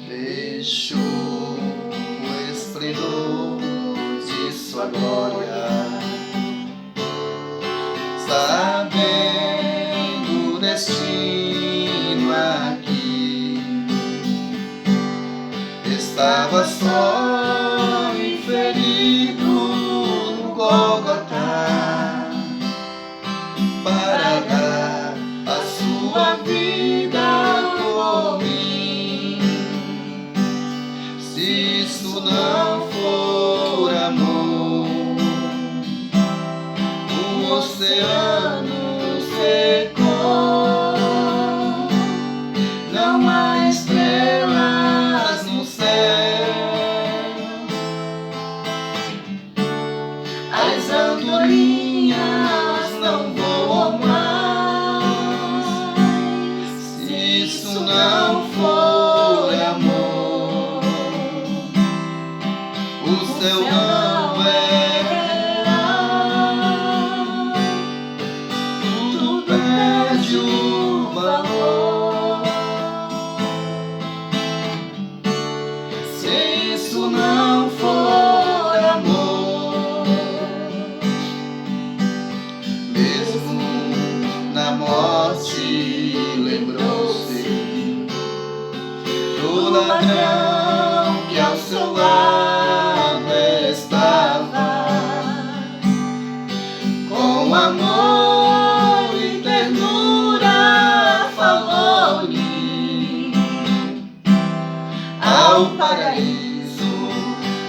Deixo o esplendor de sua glória, sabendo o destino aqui. Estava só e ferido no Gólgota, para dar a sua vida por mim. Se isso não for amor, o oceano secou, não há estrelas no céu, as andorinhas não voam mais. Se isso não for amor, o céu não é real, tudo perde o valor. Se isso não for amor, mesmo na morte lembrou-se do ladrão que ao seu lado estava, com amor e ternura falou-lhe: ao paraíso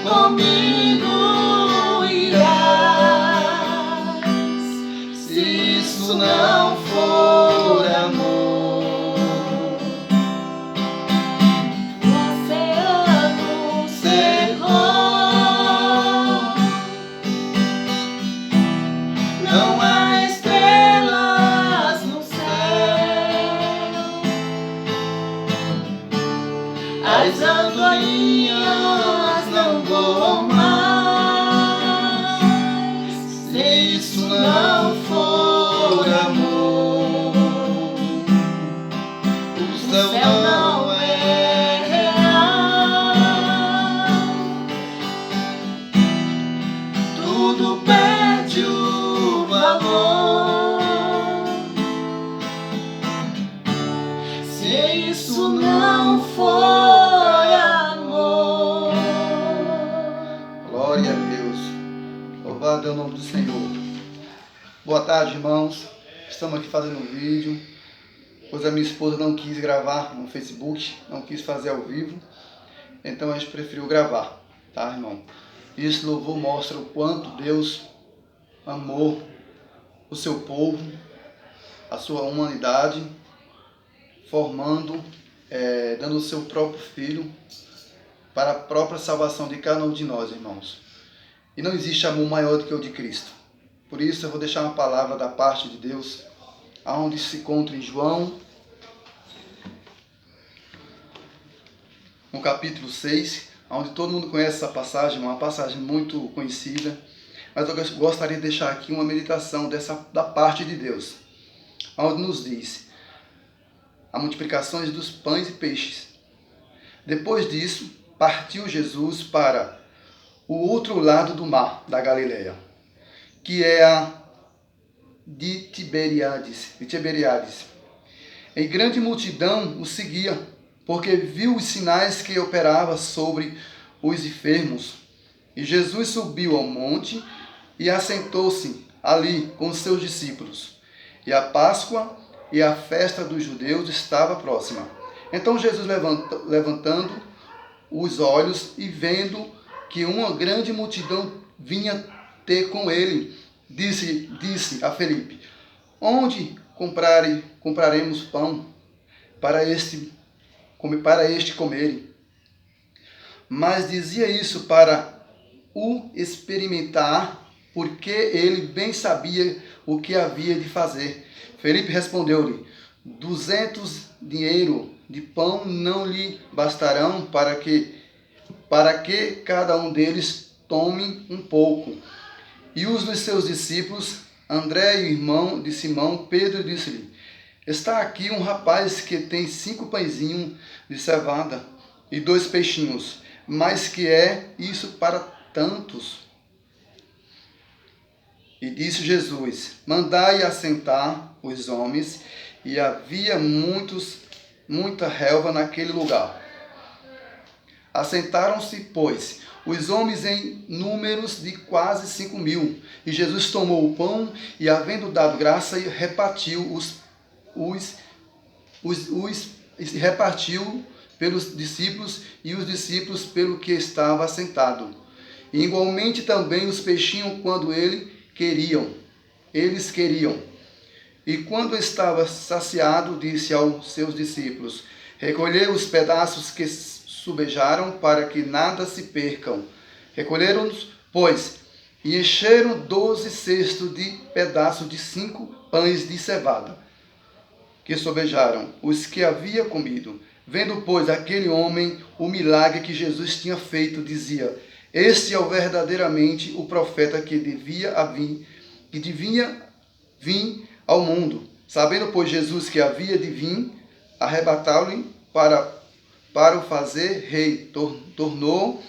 comigo irás. Se isso não for amor, O oceano secou, não há estrelas no céu, as andorinhas não voam mais. Se isso não for amor, o céu não é real, tudo perde o valor. Se isso não for amor. Glória a Deus. Louvado é o nome do Senhor. Boa tarde, irmãos. Estamos aqui fazendo um vídeo, pois a minha esposa não quis gravar no Facebook, não quis fazer ao vivo, então a gente preferiu gravar, tá, irmão? Esse louvor mostra o quanto Deus amou o seu povo, a sua humanidade, formando, dando o seu próprio Filho para a própria salvação de cada um de nós, irmãos. E não existe amor maior do que o de Cristo. Por isso eu vou deixar uma palavra da parte de Deus, aonde se encontra em João, no capítulo 6, onde todo mundo conhece essa passagem, uma passagem muito conhecida, mas eu gostaria de deixar aqui uma meditação da parte de Deus, onde nos diz a multiplicação dos pães e peixes. Depois disso, partiu Jesus para o outro lado do mar da Galileia, que é a de Tiberíades. E grande multidão o seguia, porque viu os sinais que operava sobre os enfermos. E Jesus subiu ao monte e assentou-se ali com os seus discípulos. E a Páscoa e a festa dos judeus estava próxima. Então Jesus, levantando os olhos e vendo que uma grande multidão vinha ter com ele, disse a Felipe: onde compraremos pão para este comerem? Mas dizia isso para o experimentar, porque ele bem sabia o que havia de fazer. Felipe respondeu-lhe: 200 dinheiro de pão não lhe bastarão para que cada um deles tome um pouco. E os dos seus discípulos André, irmão de Simão, Pedro disse-lhe: está aqui um rapaz que tem 5 pãezinhos de cevada e 2 peixinhos, mas que é isso para tantos? E disse Jesus: mandai assentar os homens. E havia muita relva naquele lugar. Assentaram-se, pois, os homens em números de quase 5.000. E Jesus tomou o pão e, havendo dado graça, repartiu repartiu pelos discípulos, e os discípulos pelo que estava assentado. E igualmente também os peixinhos, quando eles queriam. E quando estava saciado, disse aos seus discípulos: recolhei os pedaços que sobejaram, para que nada se percam. Recolheram-nos, pois, e encheram 12 cestos de pedaços de 5 pães de cevada, que sobejaram, os que havia comido. Vendo, pois, aquele homem o milagre que Jesus tinha feito, dizia: este é verdadeiramente o profeta que devia vir ao mundo. Sabendo, pois, Jesus que havia de vir arrebatá-lo para o fazer rei, tornou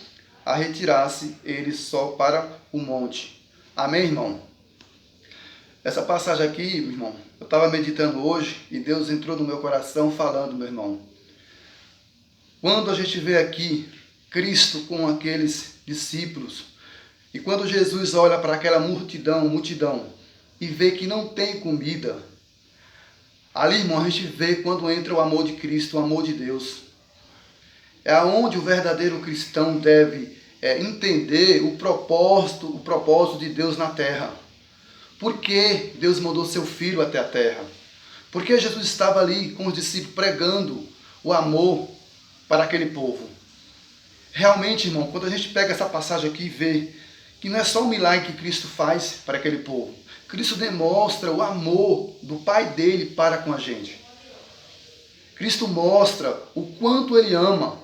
a retirar-se ele só para o monte. Amém, irmão? Essa passagem aqui, meu irmão, eu estava meditando hoje e Deus entrou no meu coração falando, meu irmão. Quando a gente vê aqui Cristo com aqueles discípulos, e quando Jesus olha para aquela multidão, e vê que não tem comida, ali, irmão, a gente vê quando entra o amor de Cristo, o amor de Deus. É onde o verdadeiro cristão deve entender o propósito de Deus na terra. Por que Deus mandou seu Filho até a terra? Porque Jesus estava ali com os discípulos pregando o amor para aquele povo. Realmente, irmão, quando a gente pega essa passagem aqui e vê que não é só um milagre que Cristo faz para aquele povo, Cristo demonstra o amor do Pai dele para com a gente. Cristo mostra o quanto ele ama,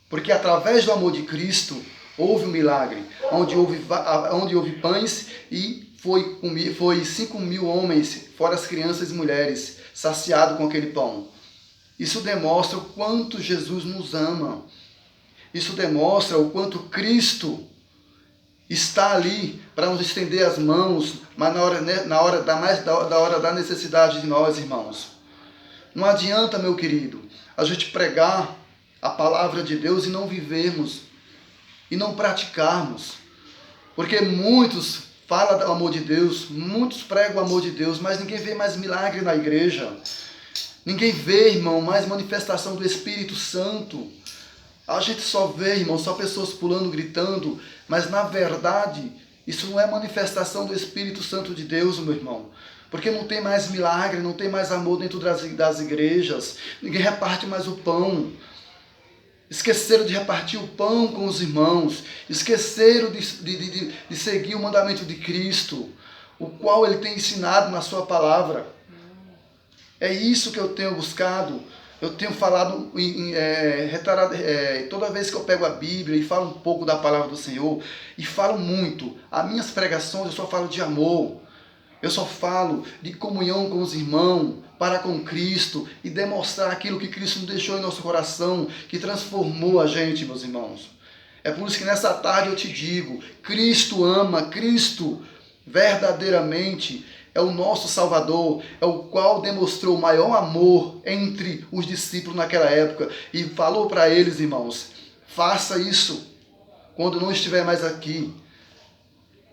porque através do amor de Cristo houve um milagre, onde houve pães e foi 5.000 homens, fora as crianças e mulheres, saciados com aquele pão. Isso demonstra o quanto Jesus nos ama. Isso demonstra o quanto Cristo está ali para nos estender as mãos, mas na hora da necessidade de nós, irmãos. Não adianta, meu querido, a gente pregar a palavra de Deus e não vivermos, e não praticarmos. Porque muitos falam do amor de Deus, muitos pregam o amor de Deus, mas ninguém vê mais milagre na igreja. Ninguém vê, irmão, mais manifestação do Espírito Santo. A gente só vê, irmão, só pessoas pulando, gritando, mas na verdade, isso não é manifestação do Espírito Santo de Deus, meu irmão. Porque não tem mais milagre, não tem mais amor dentro das igrejas. Ninguém reparte mais o pão. Esqueceram de repartir o pão com os irmãos. Esqueceram de seguir o mandamento de Cristo, o qual ele tem ensinado na sua palavra. É isso que eu tenho buscado. Eu tenho falado toda vez que eu pego a Bíblia e falo um pouco da palavra do Senhor, e falo muito. As minhas pregações eu só falo de amor. Eu só falo de comunhão com os irmãos, para com Cristo, e demonstrar aquilo que Cristo nos deixou em nosso coração, que transformou a gente, meus irmãos. É por isso que nessa tarde eu te digo, Cristo ama, Cristo verdadeiramente é o nosso Salvador, é o qual demonstrou o maior amor entre os discípulos naquela época, e falou para eles, irmãos, faça isso quando não estiver mais aqui.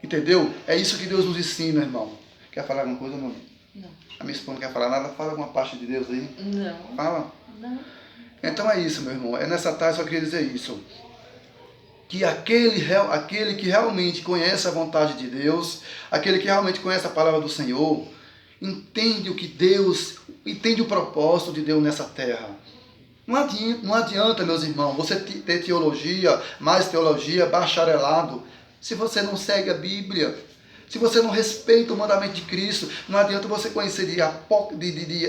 Entendeu? É isso que Deus nos ensina, irmão. Quer falar alguma coisa, não? Não. A minha esposa não quer falar nada? Fala alguma parte de Deus aí. Não. Fala. Não. Então é isso, meu irmão. É nessa tarde só queria dizer isso. Que aquele que realmente conhece a vontade de Deus, aquele que realmente conhece a palavra do Senhor, entende o que Deus, entende o propósito de Deus nessa terra. Não adianta, meus irmãos, você ter teologia, mais teologia, bacharelado, se você não segue a Bíblia. Se você não respeita o mandamento de Cristo, não adianta você conhecer de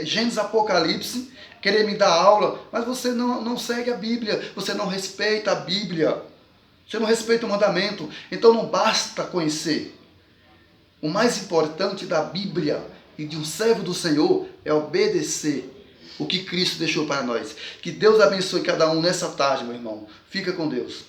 Gênesis Apocalipse, querer me dar aula, mas você não segue a Bíblia, você não respeita a Bíblia, você não respeita o mandamento, então não basta conhecer. O mais importante da Bíblia e de um servo do Senhor é obedecer o que Cristo deixou para nós. Que Deus abençoe cada um nessa tarde, meu irmão. Fica com Deus.